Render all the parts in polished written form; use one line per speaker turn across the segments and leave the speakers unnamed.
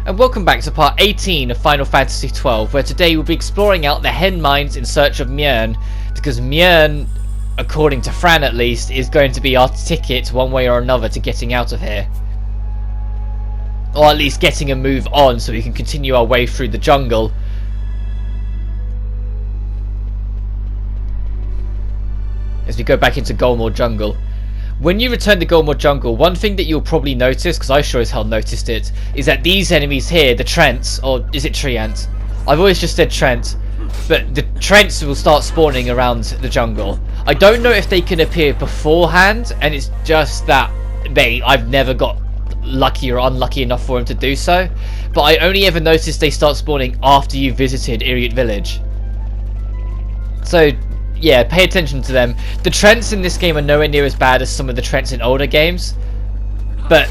and welcome back to part 18 of Final Fantasy XII, where today we'll be exploring out the Hen Mines in search of Mjörn, because Mjörn, according to Fran at least, is going to be our ticket one way or another to getting out of here. Or at least getting a move on so we can continue our way through the jungle. As we go back into Golmore Jungle. When you return to Golmore Jungle, one thing that you'll probably notice, because I sure as hell noticed it, is that these enemies here, the Trents, or is it Treant? I've always just said Trent, but the Trents will start spawning around the jungle. I don't know if they can appear beforehand, and it's just that I've never got lucky or unlucky enough for them to do so, but I only ever noticed they start spawning after you visited Iriot Village. So yeah, pay attention to them. The Trents in this game are nowhere near as bad as some of the Trents in older games, but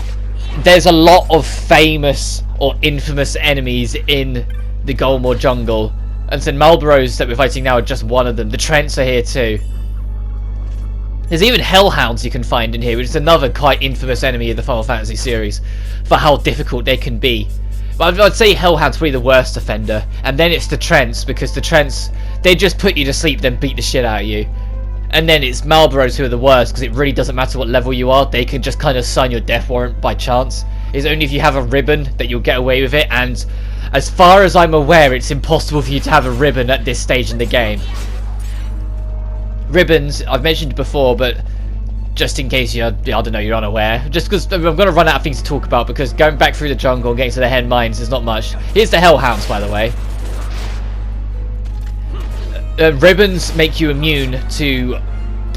there's a lot of famous or infamous enemies in the Golmore Jungle, and so Marlboros that we're fighting now are just one of them. The Trents are here too. There's even Hellhounds you can find in here, which is another quite infamous enemy of the Final Fantasy series for how difficult they can be. But I'd say Hellhound's probably the worst offender, and then it's the Trents, because the Trents, they just put you to sleep, then beat the shit out of you. And then it's Marlboros who are the worst, because it really doesn't matter what level you are, they can just kind of sign your death warrant by chance. It's only if you have a ribbon that you'll get away with it, and as far as I'm aware, it's impossible for you to have a ribbon at this stage in the game. Ribbons, I've mentioned before, but just in case I don't know, you're unaware, just because I'm going to run out of things to talk about, because going back through the jungle and getting to the Hen Mines is not much. Here's the Hellhounds, by the way. Ribbons make you immune to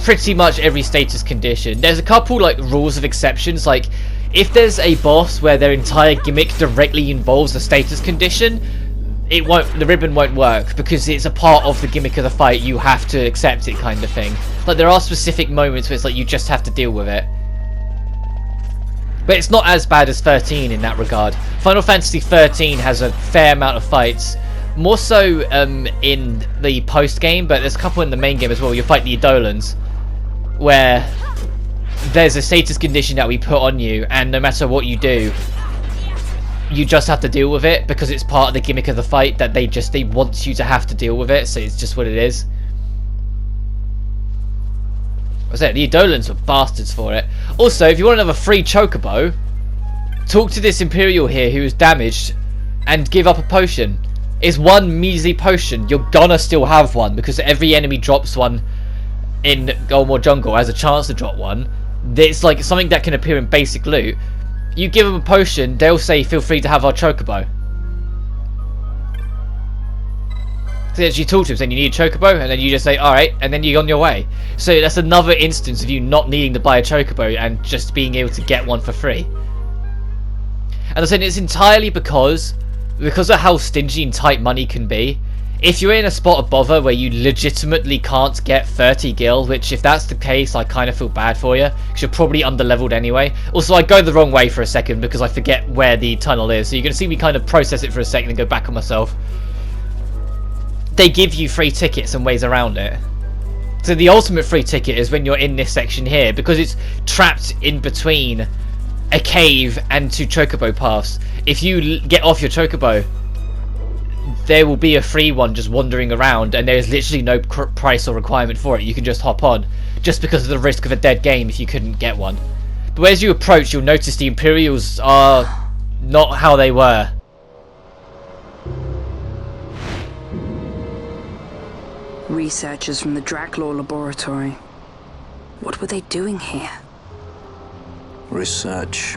pretty much every status condition. There's a couple like rules of exceptions, like if there's a boss where their entire gimmick directly involves a status condition, the ribbon won't work, because it's a part of the gimmick of the fight. You have to accept it, kind of thing. Like there are specific moments where it's like you just have to deal with it. But it's not as bad as 13 in that regard. Final Fantasy 13 has a fair amount of fights, more so in the post game, but there's a couple in the main game as well. You fight the Eidolons, where there's a status condition that we put on you, and no matter what you do, you just have to deal with it, because it's part of the gimmick of the fight that they want you to have to deal with it, so it's just what it is. What's that? The Eidolons are bastards for it. Also, if you want another free chocobo, talk to this Imperial here who is damaged and give up a potion. It's one measly potion. You're gonna still have one, because every enemy drops one in Golmore Jungle, has a chance to drop one. It's like something that can appear in basic loot. You give them a potion, they'll say feel free to have our chocobo. So you talk to them saying you need a chocobo, and then you just say alright, and then you're on your way. So that's another instance of you not needing to buy a chocobo and just being able to get one for free. And I'm saying it's entirely because of how stingy and tight money can be. If you're in a spot of bother where you legitimately can't get 30 gil, which if that's the case, I kind of feel bad for you, because you're probably under-leveled anyway. Also, I go the wrong way for a second because I forget where the tunnel is, so you're going to see me kind of process it for a second and go back on myself. They give you free tickets and ways around it. So the ultimate free ticket is when you're in this section here, because it's trapped in between a cave and two chocobo paths. If you get off your chocobo, there will be a free one just wandering around, and there's literally no price or requirement for it. You can just hop on, just because of the risk of a dead game if you couldn't get one. But as you approach, you'll notice the Imperials are not how they were.
Researchers from the Draclaw laboratory. What were they doing here?
Research.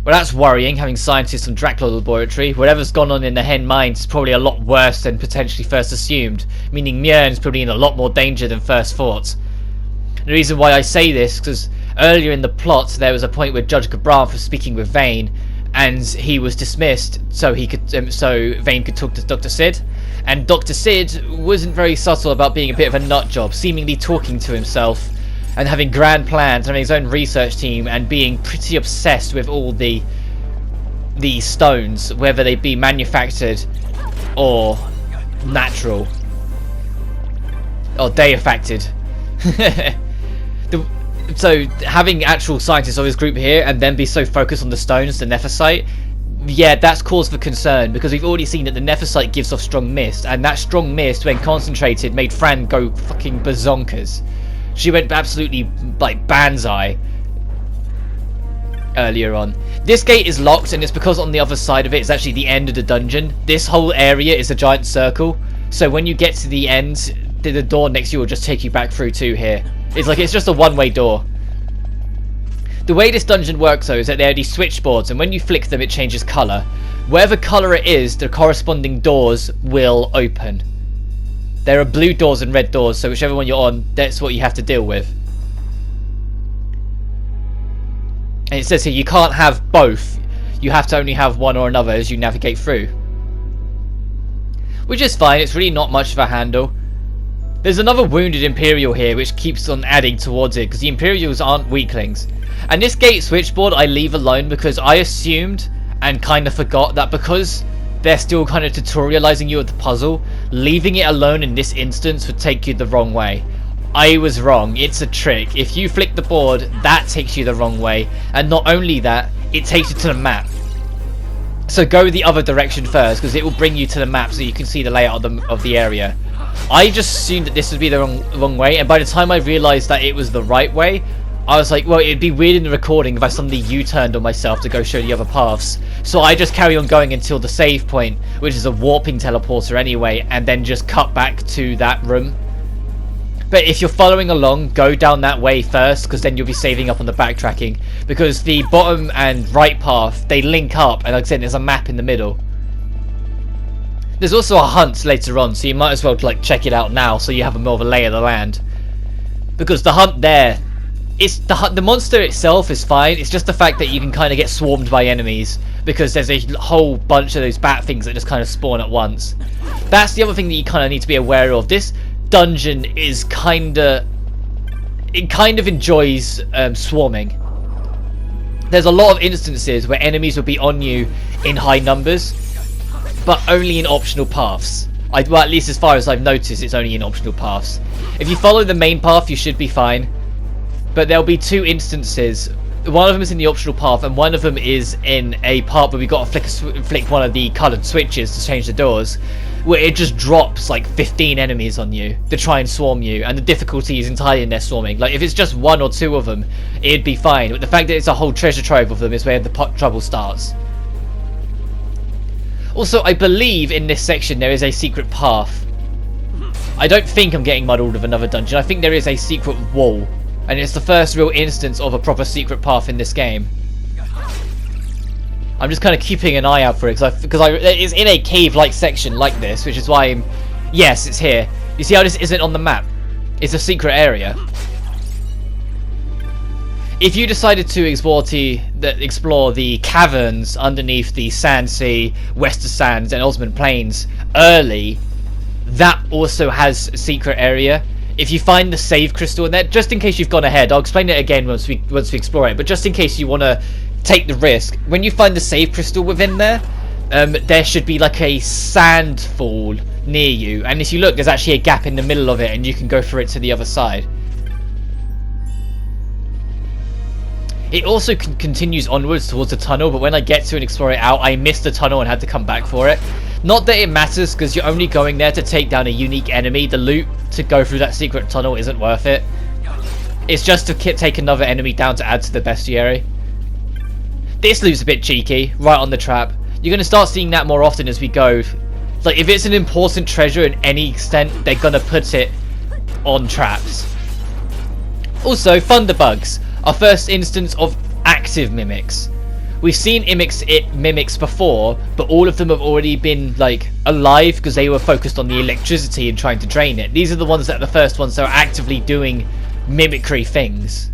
Well, that's worrying, having scientists from Draclaw Laboratory. Whatever's gone on in the Hen Mines is probably a lot worse than potentially first assumed, meaning Mjörn's probably in a lot more danger than first thought. The reason why I say this, because earlier in the plot there was a point where Judge Gabran was speaking with Vane, and he was dismissed so Vane could talk to Dr. Sid, and Dr. Sid wasn't very subtle about being a bit of a nut job, seemingly talking to himself and having grand plans, having his own research team, and being pretty obsessed with all the stones, whether they be manufactured or natural. or deifacted. So having actual scientists of his group here and then be so focused on the stones, the Nephesite, yeah, that's cause for concern, because we've already seen that the Nephesite gives off strong mist, and that strong mist, when concentrated, made Fran go fucking bazonkers. She went absolutely like banzai earlier on. This gate is locked, and it's because on the other side of it is actually the end of the dungeon. This whole area is a giant circle, so when you get to the end, the door next to you will just take you back through to here. It's just a one-way door. The way this dungeon works though is that there are these switchboards, and when you flick them it changes colour. Whatever colour it is, the corresponding doors will open. There are blue doors and red doors, so whichever one you're on, that's what you have to deal with. And it says here you can't have both. You have to only have one or another as you navigate through. Which is fine, it's really not much of a handle. There's another wounded Imperial here which keeps on adding towards it, because the Imperials aren't weaklings. And this gate switchboard I leave alone because I assumed and kind of forgot that because they're still kind of tutorializing you at the puzzle, leaving it alone in this instance would take you the wrong way. I was wrong, it's a trick. If you flick the board, that takes you the wrong way, and not only that, it takes you to the map. So go the other direction first, because it will bring you to the map so you can see the layout of the area. I just assumed that this would be the wrong way, and by the time I realised that it was the right way, I was like, well, it'd be weird in the recording if I suddenly U-turned on myself to go show the other paths. So I just carry on going until the save point, which is a warping teleporter anyway, and then just cut back to that room. But if you're following along, go down that way first, because then you'll be saving up on the backtracking. Because the bottom and right path, they link up, and like I said, there's a map in the middle. There's also a hunt later on, so you might as well like check it out now, so you have a more of a lay of the land. Because the hunt there, the monster itself is fine. It's just the fact that you can kind of get swarmed by enemies, because there's a whole bunch of those bat things that just kind of spawn at once. That's the other thing that you kind of need to be aware of. This dungeon is kind of enjoys swarming. There's a lot of instances where enemies will be on you in high numbers, but only in optional paths. Well, at least as far as I've noticed, it's only in optional paths. If you follow the main path, you should be fine. But there'll be two instances. One of them is in the optional path, and one of them is in a part where we've got to flick one of the coloured switches to change the doors, where it just drops like 15 enemies on you to try and swarm you, and the difficulty is entirely in their swarming. Like if it's just one or two of them, it'd be fine. But the fact that it's a whole treasure trove of them is where the trouble starts. Also, I believe in this section there is a secret path. I don't think I'm getting muddled with another dungeon. I think there is a secret wall, and it's the first real instance of a proper secret path in this game. I'm just kind of keeping an eye out for it, because it's in a cave-like section like this, which is why I'm... Yes, it's here. You see how this isn't on the map? It's a secret area. If you decided to explore the caverns underneath the Sand Sea, Wester Sands, and Osmond Plains early, that also has a secret area. If you find the save crystal in there, just in case you've gone ahead, I'll explain it again once we explore it, but just in case you want to take the risk, when you find the save crystal within there, there should be like a sand fall near you, and if you look, there's actually a gap in the middle of it, and you can go through it to the other side. It also continues onwards towards the tunnel, but when I get to and explore it out, I missed the tunnel and had to come back for it. Not that it matters, because you're only going there to take down a unique enemy. The loot to go through that secret tunnel isn't worth it. It's just to take another enemy down to add to the bestiary. This loot's a bit cheeky, right on the trap. You're going to start seeing that more often as we go. Like, if it's an important treasure in any extent, they're going to put it on traps. Also, Thunderbugs, our first instance of active mimics. We've seen mimics before, but all of them have already been like alive because they were focused on the electricity and trying to drain it. These are the ones that are the first ones that are actively doing mimicry things.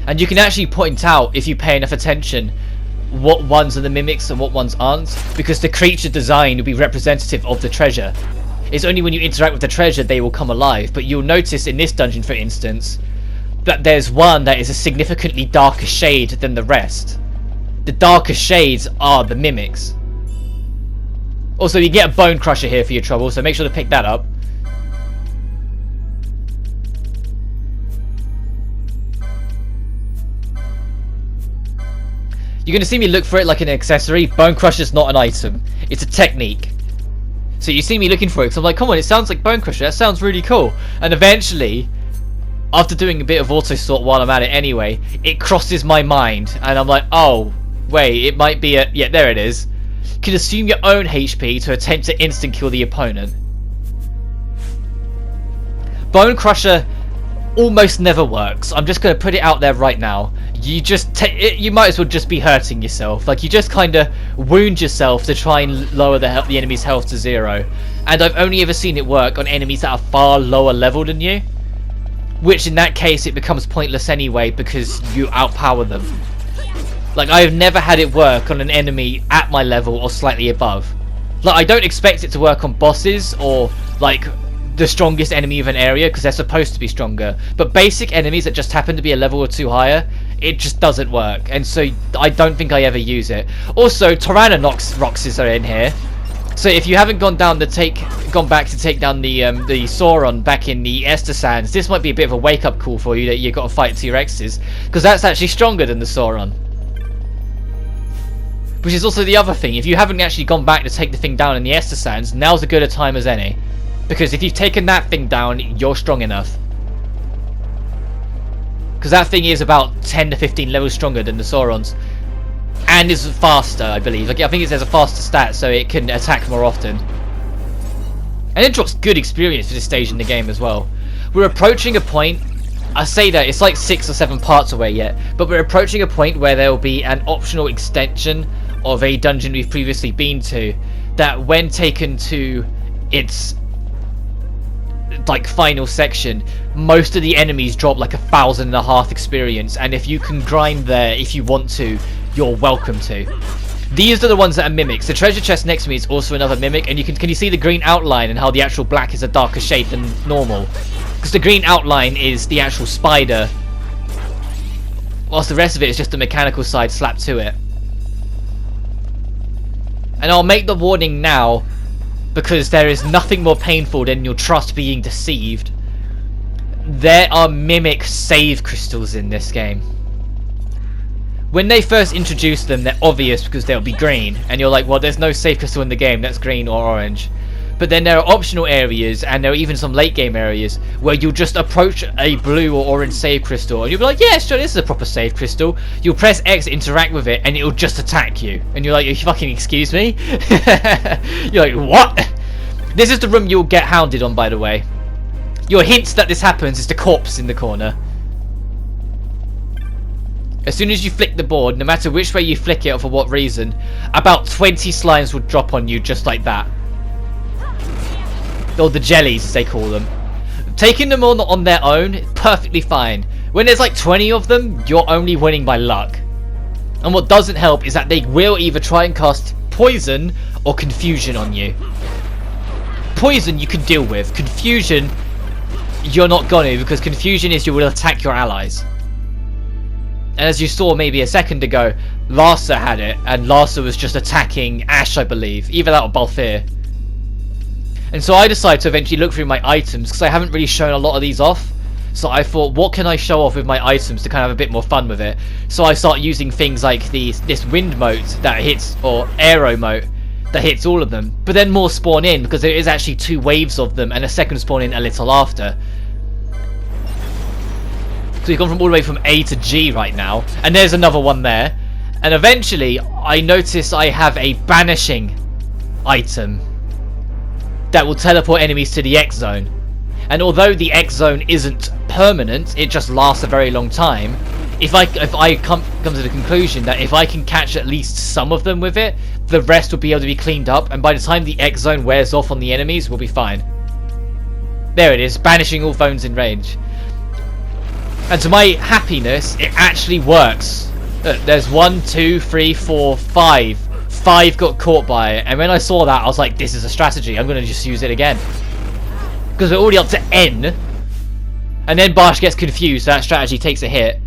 And you can actually point out, if you pay enough attention, what ones are the mimics and what ones aren't, because the creature design will be representative of the treasure. It's only when you interact with the treasure they will come alive, but you'll notice in this dungeon, for instance, that there's one that is a significantly darker shade than the rest. The darker shades are the mimics. Also, you get a bone crusher here for your trouble, so make sure to pick that up. You're going to see me look for it like an accessory. Bone Crusher's not an item. It's a technique. So you see me looking for it because I'm like, come on, it sounds like Bone Crusher. That sounds really cool. And eventually, after doing a bit of auto sort while I'm at it anyway, it crosses my mind. And I'm like, oh, wait, it might be a... Yeah, there it is. Consume your own HP to attempt to instant kill the opponent. Bone Crusher almost never works. I'm just going to put it out there right now. You just you might as well just be hurting yourself. Like, you just kind of wound yourself to try and lower the enemy's health to 0. And I've only ever seen it work on enemies that are far lower level than you, which in that case it becomes pointless anyway because you outpower them. Like, I have never had it work on an enemy at my level or slightly above. Like, I don't expect it to work on bosses or like the strongest enemy of an area because they're supposed to be stronger, but basic enemies that just happen to be a level or 2 higher, it just doesn't work, and so I don't think I ever use it. Also, Tyrannosaurus are in here, so if you haven't gone back to take down the Sauron back in the Esther Sands, this might be a bit of a wake-up call for you that you've got to fight T-Rexes, because that's actually stronger than the Sauron. Which is also the other thing, if you haven't actually gone back to take the thing down in the Esther Sands, now's as good a time as any. Because if you've taken that thing down, you're strong enough. Because that thing is about 10 to 15 levels stronger than the Saurons. And is faster, I believe. Like, I think it has a faster stat, so it can attack more often. And it drops good experience for this stage in the game as well. We're approaching a point... I say that, it's like 6 or 7 parts away yet. But we're approaching a point where there will be an optional extension of a dungeon we've previously been to. That when taken to its... like final section, most of the enemies drop like 1,500 experience, and if you can grind there if you want to, you're welcome to. These are the ones that are mimics. The treasure chest next to me is also another mimic, and can you see the green outline and how the actual black is a darker shade than normal? Because the green outline is the actual spider, whilst the rest of it is just the mechanical side slapped to it. And I'll make the warning now, because there is nothing more painful than your trust being deceived. There are mimic save crystals in this game. When they first introduce them, they're obvious because they'll be green, and you're like, well, there's no save crystal in the game that's green or orange. But then there are optional areas, and there are even some late game areas where you'll just approach a blue or orange save crystal and you'll be like, yeah, sure, this is a proper save crystal. You'll press X, interact with it, and it'll just attack you, and you're like, you fucking excuse me? You're like, what? This is the room you'll get hounded on, by the way. Your hint that this happens is the corpse in the corner. As soon as you flick the board, no matter which way you flick it or for what reason, about 20 slimes will drop on you just like that. Or the jellies, as they call them. Taking them on their own, perfectly fine. When there's like 20 of them, you're only winning by luck. And what doesn't help is that they will either try and cast poison or confusion on you. Poison you can deal with. Confusion, you're not gonna, because confusion is you will attack your allies. And as you saw maybe a second ago, Larsa had it, and Larsa was just attacking Ash, I believe. Either that or Balthier. And so I decided to eventually look through my items, because I haven't really shown a lot of these off. So I thought, what can I show off with my items to kind of have a bit more fun with it? So I start using things like this wind mote that hits, or arrow mote that hits all of them. But then more spawn in, because there is actually 2 waves of them, and a second spawn in a little after. So we've gone from all the way from A to G right now, and there's another one there. And eventually, I notice I have a banishing item that will teleport enemies to the X zone. And although the X zone isn't permanent, it just lasts a very long time. If I come to the conclusion that if I can catch at least some of them with it, the rest will be able to be cleaned up, and by the time the X zone wears off on the enemies, we'll be fine. There it is, banishing all foes in range. And to my happiness, it actually works. Look, there's 1, 2, 3, 4, 5. 5 got caught by it, and when I saw that, I was like, this is a strategy. I'm going to just use it again. Because we're already up to N. And then Barsh gets confused, so that strategy takes a hit.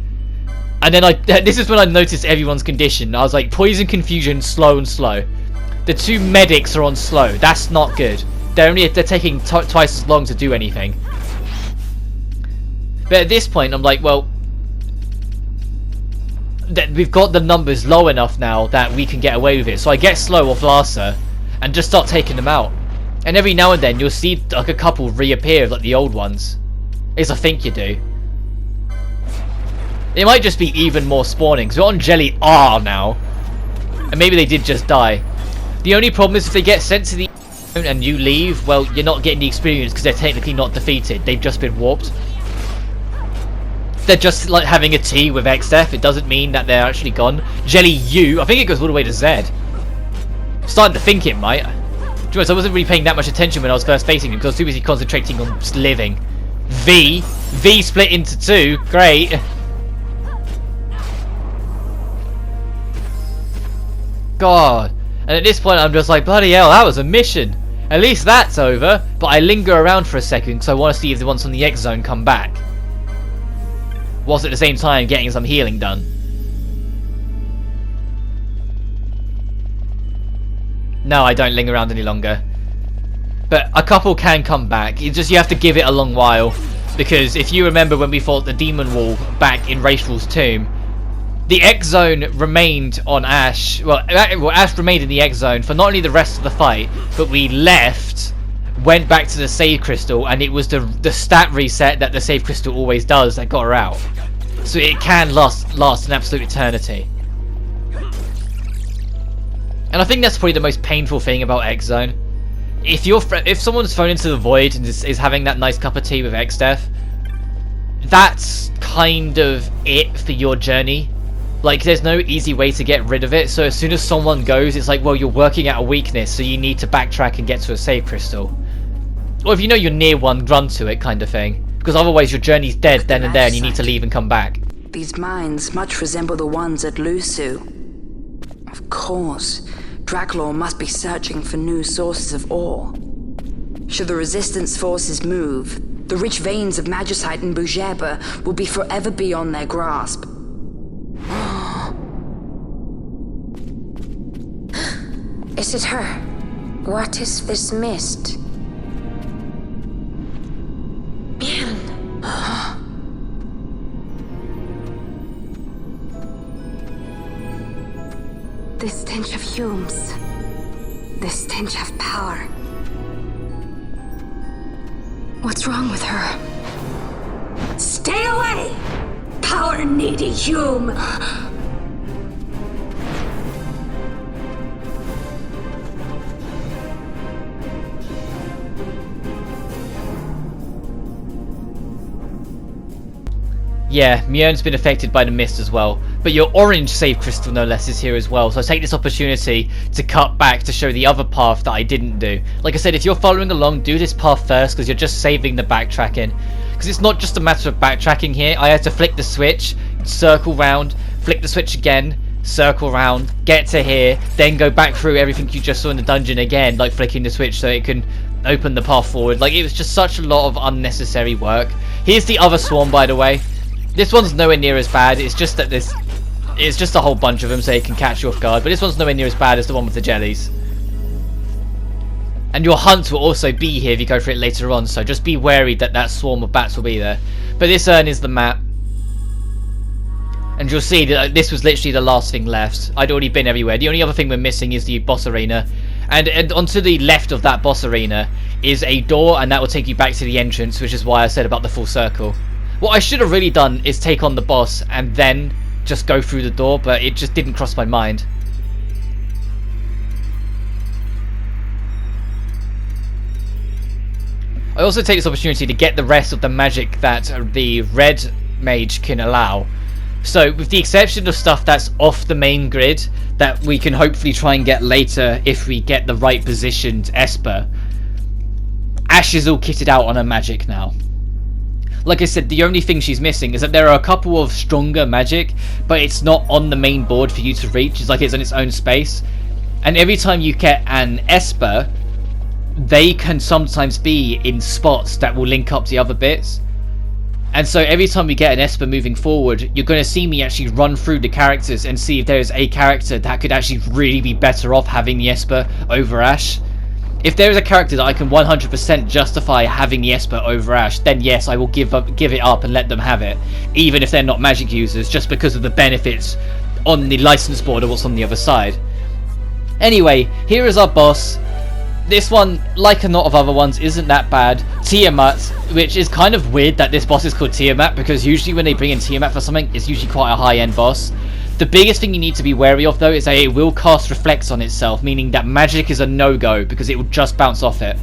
And then this is when I noticed everyone's condition. I was like, poison, confusion, slow and slow. The 2 medics are on slow. That's not good. They're taking twice as long to do anything. But at this point, I'm like, well, that we've got the numbers low enough now that we can get away with it. So I get slow off Larsa and just start taking them out. And every now and then you'll see like a couple reappear, like the old ones. At least I think you do. It might just be even more spawning, because we're on Jelly R now. And maybe they did just die. The only problem is if they get sent to the and you leave, well, you're not getting the experience because they're technically not defeated. They've just been warped. They're just like having a tea with XF. It doesn't mean that they're actually gone. Jelly U, I think it goes all the way to Z. Starting to think it might. To be honest, I wasn't really paying that much attention when I was first facing him because I was too busy concentrating on just living. V split into 2. Great. God. And at this point I'm just like, bloody hell, that was a mission. At least that's over. But I linger around for a second because I want to see if the ones from the X zone come back. Whilst at the same time getting some healing done. No, I don't linger around any longer. But a couple can come back. It's just you have to give it a long while. Because if you remember when we fought the Demon Wall back in Rachel's Tomb, the X Zone remained on Ash. Well, Ash remained in the X Zone for not only the rest of the fight, but we left, went back to the save crystal, and it was the stat reset that the save crystal always does that got her out. So it can last an absolute eternity. And I think that's probably the most painful thing about X Zone. If someone's thrown into the void and is having that nice cup of tea with X Death, that's kind of it for your journey. Like, there's no easy way to get rid of it, so as soon as someone goes, it's like, well, you're working at a weakness, so you need to backtrack and get to a save crystal. Or if you know you're near one, run to it, kind of thing. Because otherwise your journey's dead then and there, and you need to leave and come back.
These mines much resemble the ones at Lusu. Of course, Draculaur must be searching for new sources of ore. Should the Resistance forces move, the rich veins of Magicite and Bujeba will be forever beyond their grasp.
Is it her? What is this mist? Man. The stench of fumes. The stench of power. What's wrong with her? Stay away! Power-needy Hume!
Yeah, Mjolnir's been affected by the mist as well, but your orange save crystal no less is here as well, so I take this opportunity to cut back to show the other path that I didn't do. Like I said, if you're following along, do this path first because you're just saving the backtracking. Because it's not just a matter of backtracking here. I had to flick the switch, circle round, flick the switch again, circle round, get to here, then go back through everything you just saw in the dungeon again, like flicking the switch so it can open the path forward. Like, it was just such a lot of unnecessary work. Here's the other swarm, by the way. This one's nowhere near as bad. It's just that it's just a whole bunch of them, so it can catch you off guard. But this one's nowhere near as bad as the one with the jellies. And your hunt will also be here if you go for it later on, so just be wary that that swarm of bats will be there. But this urn is the map. And you'll see that this was literally the last thing left. I'd already been everywhere. The only other thing we're missing is the boss arena. And onto the left of that boss arena is a door, and that will take you back to the entrance, which is why I said about the full circle. What I should have really done is take on the boss and then just go through the door, but it just didn't cross my mind. I also take this opportunity to get the rest of the magic that the red mage can allow. So with the exception of stuff that's off the main grid that we can hopefully try and get later if we get the right positioned Esper, Ash is all kitted out on her magic now. Like I said, the only thing she's missing is that there are a couple of stronger magic, but it's not on the main board for you to reach. It's like it's in its own space. And every time you get an Esper, they can sometimes be in spots that will link up to the other bits. And so every time we get an Esper moving forward, you're going to see me actually run through the characters and see if there's a character that could actually really be better off having the Esper over Ash. If there is a character that I can 100% justify having the Esper over Ash, then yes, I will give it up and let them have it, even if they're not magic users, just because of the benefits on the license board of what's on the other side. Anyway, here is our boss. This one, like a lot of other ones, isn't that bad. Tiamat, which is kind of weird that this boss is called Tiamat, because usually when they bring in Tiamat for something, it's usually quite a high-end boss. The biggest thing you need to be wary of, though, is that it will cast Reflects on itself, meaning that magic is a no-go, because it will just bounce off it.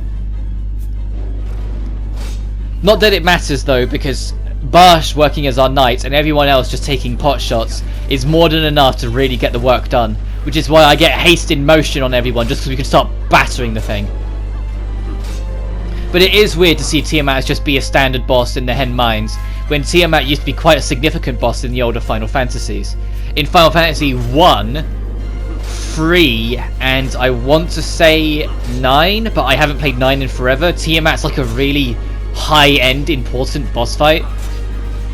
Not that it matters, though, because Bash working as our knight, and everyone else just taking pot shots, is more than enough to really get the work done. Which is why I get haste in motion on everyone, just so we can start battering the thing. But it is weird to see Tiamat as just be a standard boss in the Hen Mines, when Tiamat used to be quite a significant boss in the older Final Fantasies. In Final Fantasy 1, 3, and I want to say 9, but I haven't played 9 in forever, Tiamat's like a really high-end, important boss fight.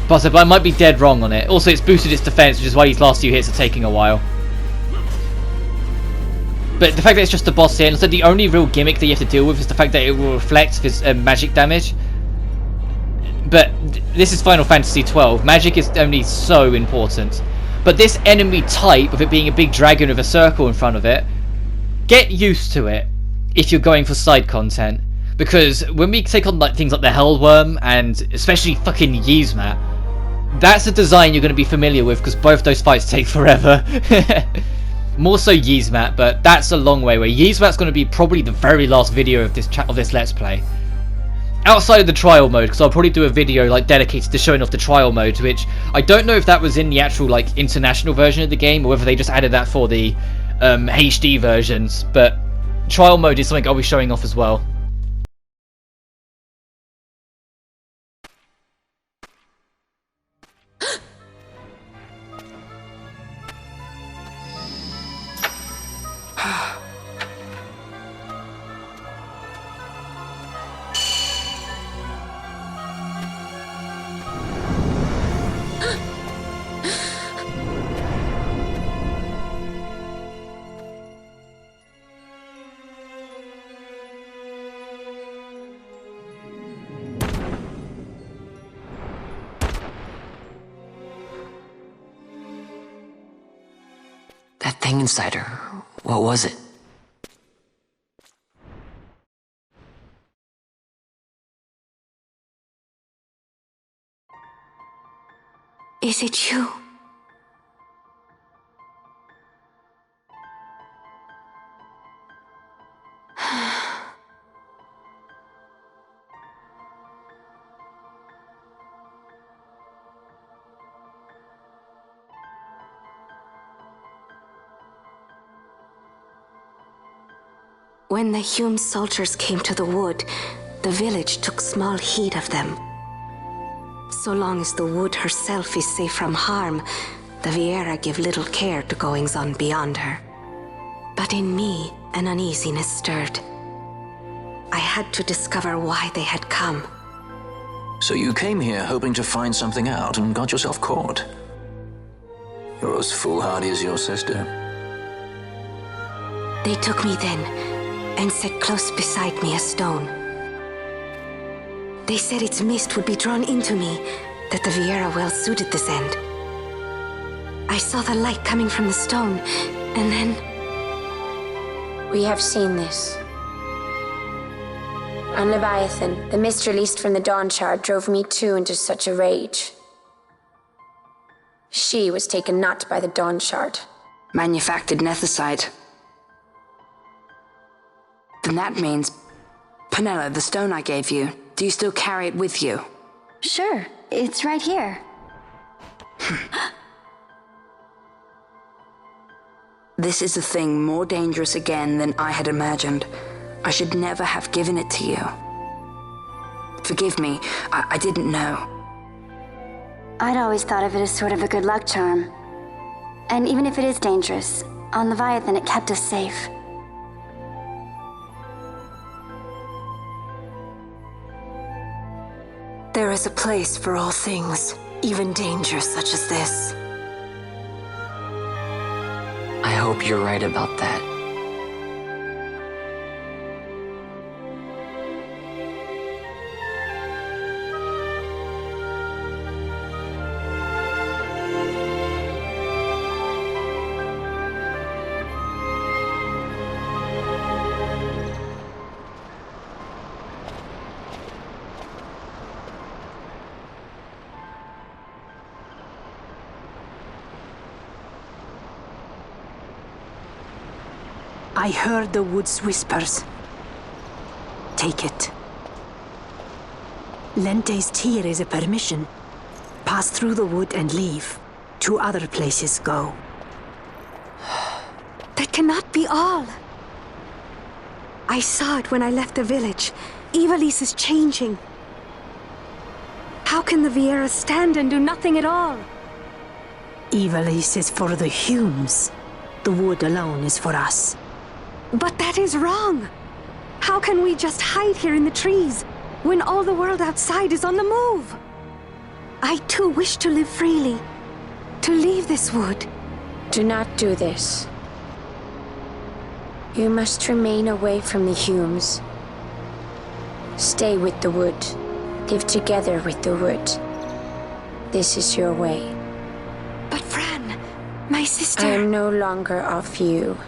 But I might be dead wrong on it. Also, it's boosted its defense, which is why these last few hits are taking a while. But the fact that it's just a boss here, and so the only real gimmick that you have to deal with is the fact that it will reflect his magic damage. But this is Final Fantasy XII. Magic is only so important. But this enemy type, with it being a big dragon with a circle in front of it, get used to it if you're going for side content. Because when we take on like things like the Hellworm, and especially fucking Yzmat, that's a design you're going to be familiar with, because both those fights take forever. More so Yzmat, but that's a long way away. Yzmat's going to be probably the very last video of this Let's Play. Outside of the trial mode, because I'll probably do a video like dedicated to showing off the trial mode, which I don't know if that was in the actual like international version of the game, or whether they just added that for the HD versions, but trial mode is something I'll be showing off as well.
That thing inside her, what was it?
Is it you? When the Hume soldiers came to the wood, the village took small heed of them. So long as the wood herself is safe from harm, the Viera give little care to goings-on beyond her. But in me, an uneasiness stirred. I had to discover why they had come.
So you came here hoping to find something out and got yourself caught. You're as foolhardy as your sister.
They took me then, and set close beside me a stone. They said its mist would be drawn into me, that the Viera well suited this end. I saw the light coming from the stone, and then...
We have seen this. On Leviathan, the mist released from the Dawn Shard drove me too into such a rage. She was taken not by the Dawn Shard.
Manufactured nethicite. Then that means... Penella, the stone I gave you, do you still carry it with you?
Sure, it's right here.
This is a thing more dangerous again than I had imagined. I should never have given it to you. Forgive me, I didn't know.
I'd always thought of it as sort of a good luck charm. And even if it is dangerous, on Leviathan it kept us safe.
There is a place for all things, even danger such as this.
I hope you're right about that.
I heard the wood's whispers. Take it. Lente's tear is a permission. Pass through the wood and leave. To other places go.
That cannot be all. I saw it when I left the village. Ivalice is changing. How can the Vieira stand and do nothing at all?
Ivalice is for the Humes. The wood alone is for us.
But that is wrong. How can we just hide here in the trees when all the world outside is on the move? I too wish to live freely, to leave this wood.
Do not do this. You must remain away from the Humes. Stay with the wood. Live together with the wood. This is your way.
But Fran, my sister...
I am no longer of you.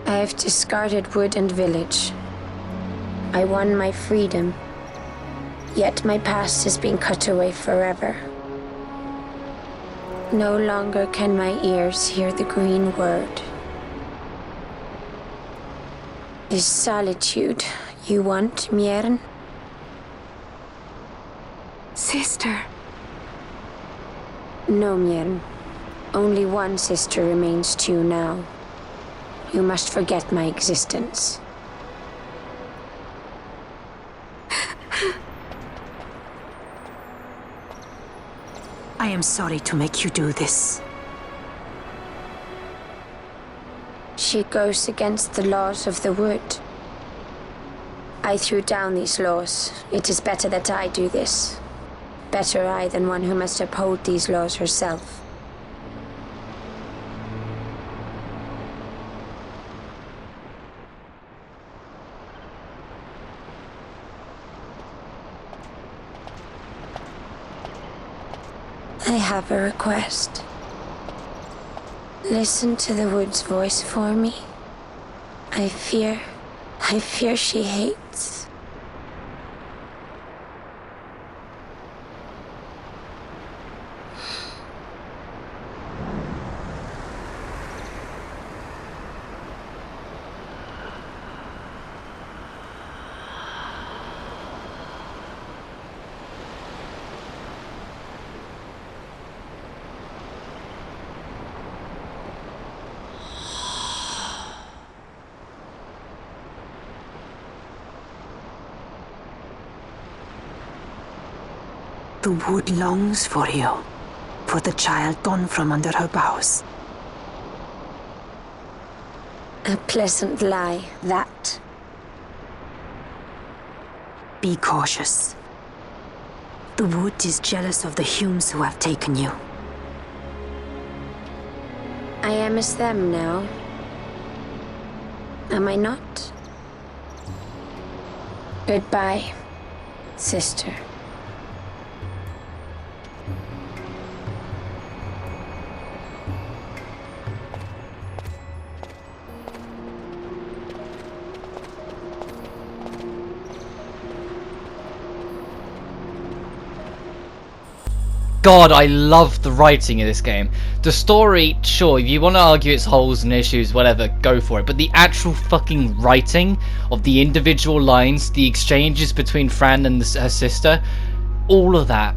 I have discarded wood and village. I won my freedom, yet my past has been cut away forever. No longer can my ears hear the green word. Is solitude you want, Miern?
Sister.
No, Miern. Only one sister remains to you now. You must forget my existence.
I am sorry to make you do this.
She goes against the laws of the wood. I threw down these laws. It is better that I do this. Better I than one who must uphold these laws herself. I have a request. Listen to the wood's voice for me. I fear she hates.
The wood longs for you, for the child gone from under her boughs.
A pleasant lie, that.
Be cautious. The wood is jealous of the Humes who have taken you.
I am as them now. Am I not? Goodbye, sister.
God, I love the writing in this game. The story, sure, if you want to argue its holes and issues, whatever, go for it. But the actual fucking writing of the individual lines, the exchanges between Fran and her sister, all of that,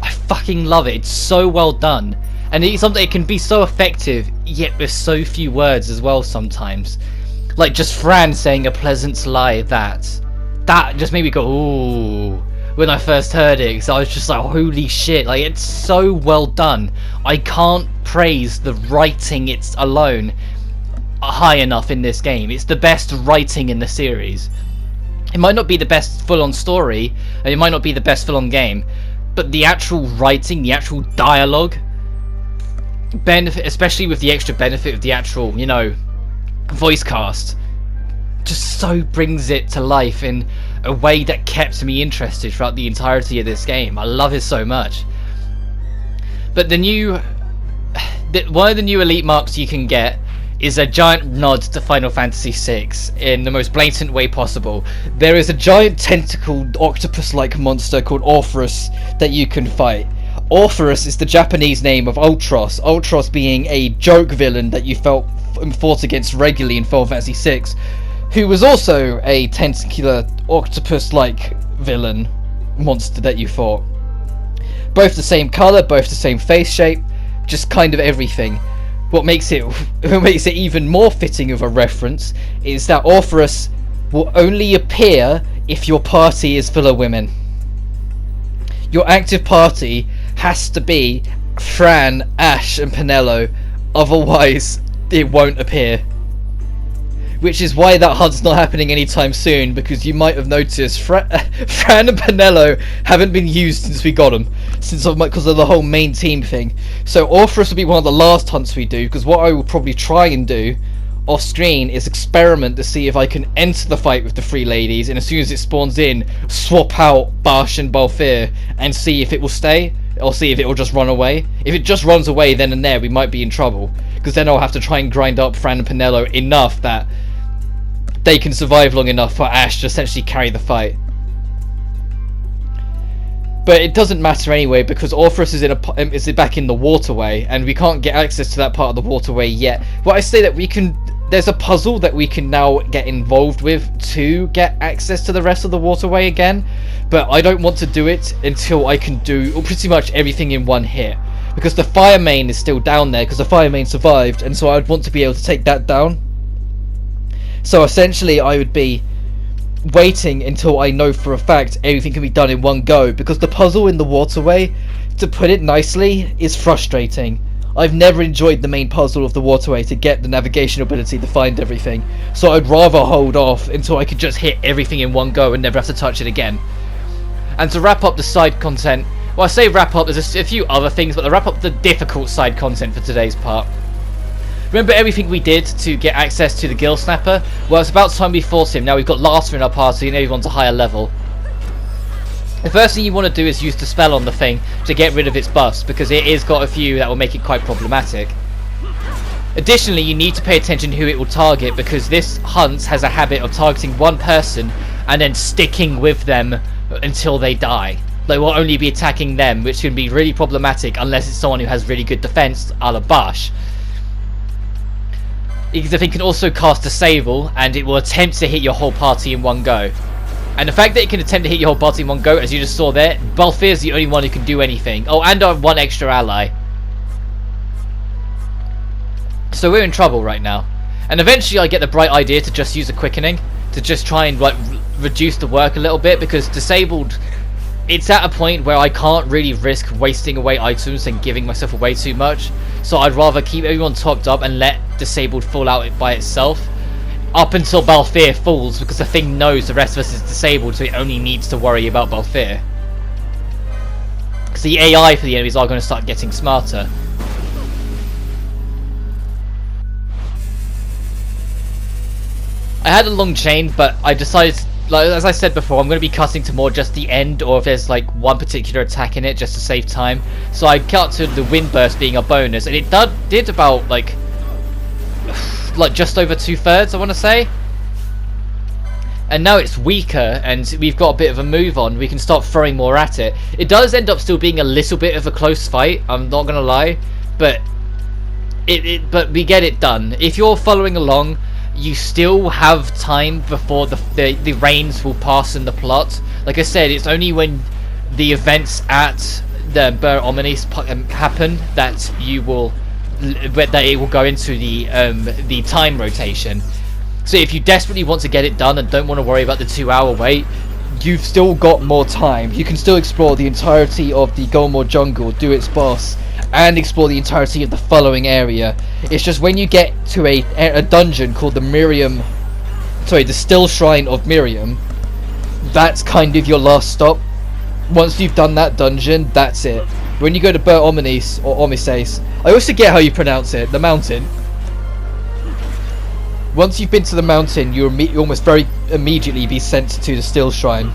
I fucking love it. It's so well done. And it's something, it can be so effective, yet with so few words as well sometimes. Like just Fran saying a pleasant lie, that just made me go, ooh. When I first heard it, because I was just like, holy shit, like, it's so well done. I can't praise the writing it's alone high enough in this game. It's the best writing in the series. It might not be the best full-on story, and it might not be the best full-on game, but the actual writing, the actual dialogue, benefit, especially with the extra benefit of the actual, you know, voice cast, just so brings it to life in a way that kept me interested throughout the entirety of this game. I love it so much. But one of the new elite marks you can get is a giant nod to Final Fantasy VI in the most blatant way possible. There is a giant tentacled octopus-like monster called Orpheus that you can fight. Orpheus is the Japanese name of Ultros, Ultros being a joke villain that you fought against regularly in Final Fantasy VI, who was also a tentacular octopus-like villain monster that you fought. Both the same colour, both the same face shape, just kind of everything. What makes it even more fitting of a reference is that Orpheus will only appear if your party is full of women. Your active party has to be Fran, Ash and Penelo, otherwise it won't appear. Which is why that hunt's not happening anytime soon, because you might have noticed Fran and Penelo haven't been used since we got them, because of the whole main team thing. So Orpheus will be one of the last hunts we do, because what I will probably try and do off screen is experiment to see if I can enter the fight with the three ladies, and as soon as it spawns in, swap out Bash and Balthier and see if it will stay, or see if it will just run away. If it just runs away then and there, we might be in trouble, because then I'll have to try and grind up Fran and Penelo enough that they can survive long enough for Ash to essentially carry the fight. But it doesn't matter anyway, because Orpheus is back in the waterway, and we can't get access to that part of the waterway yet. Well, I say that there's a puzzle that we can now get involved with to get access to the rest of the waterway again, but I don't want to do it until I can do pretty much everything in one hit, because the fire main is still down there, because the fire main survived, and so I'd want to be able to take that down. So essentially I would be waiting until I know for a fact everything can be done in one go, because the puzzle in the waterway, to put it nicely, is frustrating. I've never enjoyed the main puzzle of the waterway to get the navigation ability to find everything, so I'd rather hold off until I could just hit everything in one go and never have to touch it again. And to wrap up the side content, well, I say wrap up, there's a few other things, but to wrap up the difficult side content for today's part. Remember everything we did to get access to the Gill Snapper? Well, it's about time we fought him. Now we've got Larsa in our party and everyone's a higher level. The first thing you want to do is use the spell on the thing to get rid of its bust, because it has got a few that will make it quite problematic. Additionally, you need to pay attention who it will target, because this hunt has a habit of targeting one person and then sticking with them until they die. They will only be attacking them, which can be really problematic unless it's someone who has really good defense, a la Bash. The thing can also cast Disable, and it will attempt to hit your whole party in one go. And the fact that it can attempt to hit your whole party in one go, as you just saw there, Balthier is the only one who can do anything. Oh, and our one extra ally. So we're in trouble right now. And eventually I get the bright idea to just use a quickening, to just try and like reduce the work a little bit, because Disabled, it's at a point where I can't really risk wasting away items and giving myself away too much. So I'd rather keep everyone topped up and let Disabled fall out by itself up until Balthier falls, because the thing knows the rest of us is disabled, so it only needs to worry about Balthier. Because the AI for the enemies are going to start getting smarter. I had a long chain, but I decided, like, as I said before, I'm going to be cutting to more just the end, or if there's like one particular attack in it, just to save time. So I cut to the wind burst being a bonus, and it did about like just over 2/3, I want to say. And now it's weaker, and we've got a bit of a move on. We can start throwing more at it. It does end up still being a little bit of a close fight, I'm not gonna lie, but but we get it done. If you're following along, you still have time before the rains will pass in the plot. Like I said, it's only when the events at the Bur Omnis happen that it will go into the time rotation. So if you desperately want to get it done and don't want to worry about the 2-hour wait, you've still got more time. You can still explore the entirety of the Golmore jungle, do its boss, and explore the entirety of the following area. It's just when you get to a dungeon called the Still Shrine of Miriam, that's kind of your last stop. Once you've done that dungeon, that's it. When you go to Bur Omnis, or Omises, I always forget how you pronounce it, the mountain. Once you've been to the mountain, you'll almost very immediately be sent to the Still Shrine.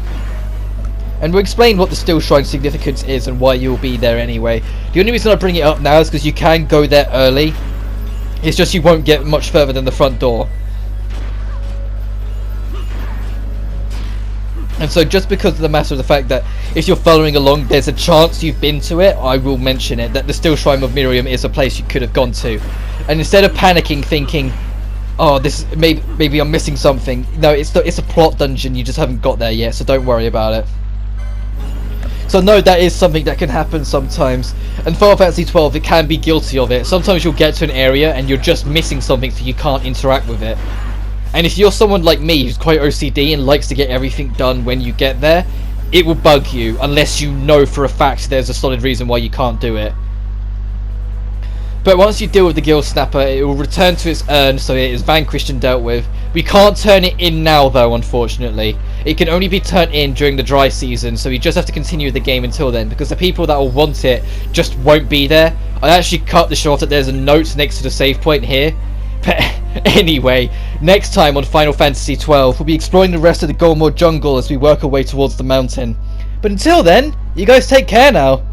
And we'll explain what the Still Shrine significance is and why you'll be there anyway. The only reason I bring it up now is because you can go there early. It's just you won't get much further than the front door. And so just because of the matter of the fact that if you're following along, there's a chance you've been to it, I will mention it, that the Still Shrine of Miriam is a place you could have gone to. And instead of panicking, thinking, oh, this maybe I'm missing something, no, it's a plot dungeon, you just haven't got there yet, so don't worry about it. So no, that is something that can happen sometimes, and Final Fantasy XII, it can be guilty of it. Sometimes you'll get to an area and you're just missing something, so you can't interact with it. And if you're someone like me who's quite OCD and likes to get everything done when you get there, it will bug you unless you know for a fact there's a solid reason why you can't do it. But once you deal with the Guild Snapper, it will return to its urn, so it is vanquished and dealt with. We can't turn it in now though, unfortunately. It can only be turned in during the dry season, so you just have to continue the game until then, because the people that will want it just won't be there. I actually cut the short that there's a note next to the save point here. But anyway, next time on Final Fantasy XII, we'll be exploring the rest of the Golmore jungle as we work our way towards the mountain. But until then, you guys take care now.